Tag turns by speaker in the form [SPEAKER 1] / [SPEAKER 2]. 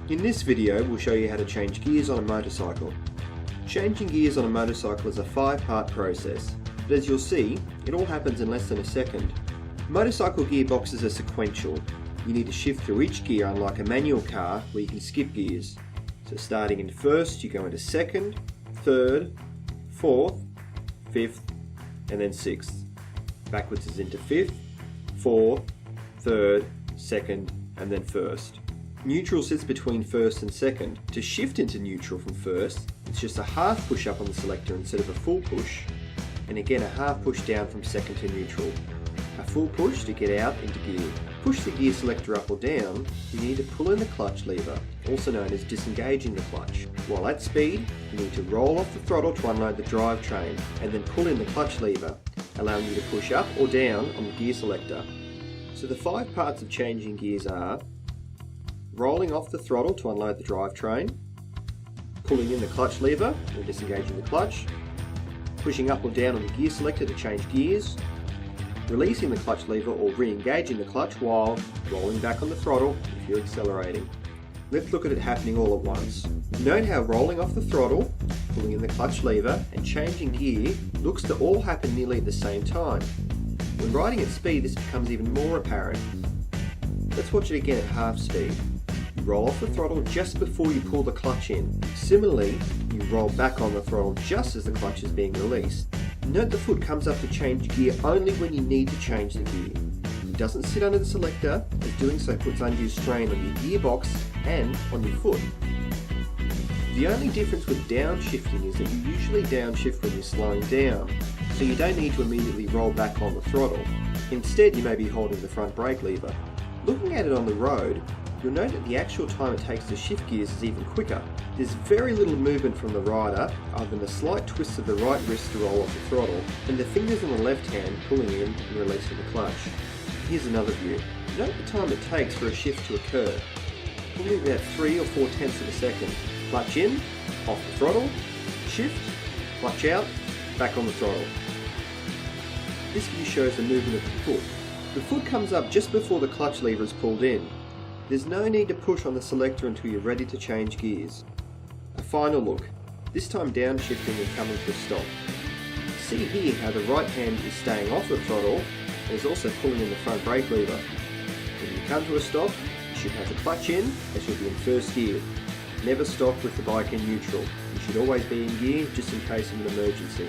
[SPEAKER 1] In this video, we'll show you how to change gears on a motorcycle. Changing gears on a motorcycle is a 5-part process, but as you'll see, it all happens in less than a second. Motorcycle gearboxes are sequential. You need to shift through each gear, unlike a manual car where you can skip gears. So starting in first, you go into second, third, fourth, fifth, and then sixth. Backwards is into fifth, fourth, third, second, and then first. Neutral sits between first and second. To shift into neutral from first, it's just a half push up on the selector instead of a full push, and again a half push down from second to neutral. A full push to get out into gear. To push the gear selector up or down, you need to pull in the clutch lever, also known as disengaging the clutch. While at speed, you need to roll off the throttle to unload the drivetrain, and then pull in the clutch lever, allowing you to push up or down on the gear selector. So the 5 parts of changing gears are rolling off the throttle to unload the drivetrain, pulling in the clutch lever or disengaging the clutch, pushing up or down on the gear selector to change gears, releasing the clutch lever or re-engaging the clutch while rolling back on the throttle if you're accelerating. Let's look at it happening all at once. Note how rolling off the throttle, pulling in the clutch lever and changing gear looks to all happen nearly at the same time. When riding at speed, this becomes even more apparent. Let's watch it again at half speed. You roll off the throttle just before you pull the clutch in. Similarly, you roll back on the throttle just as the clutch is being released. Note the foot comes up to change gear only when you need to change the gear. It doesn't sit under the selector, as doing so puts undue strain on your gearbox and on your foot. The only difference with downshifting is that you usually downshift when you're slowing down, so you don't need to immediately roll back on the throttle. Instead, you may be holding the front brake lever. Looking at it on the road, you'll note that the actual time it takes to shift gears is even quicker. There's very little movement from the rider other than a slight twist of the right wrist to roll off the throttle, and the fingers on the left hand pulling in and releasing the clutch. Here's another view. Note the time it takes for a shift to occur. Probably about 3 or 4 tenths of a second. Clutch in, off the throttle, shift, clutch out, back on the throttle. This view shows the movement of the foot. The foot comes up just before the clutch lever is pulled in. There's no need to push on the selector until you're ready to change gears. A final look, this time downshifting and coming to a stop. See here how the right hand is staying off the throttle and is also pulling in the front brake lever. When you come to a stop, you should have the clutch in as you'll be in first gear. Never stop with the bike in neutral. You should always be in gear just in case of an emergency.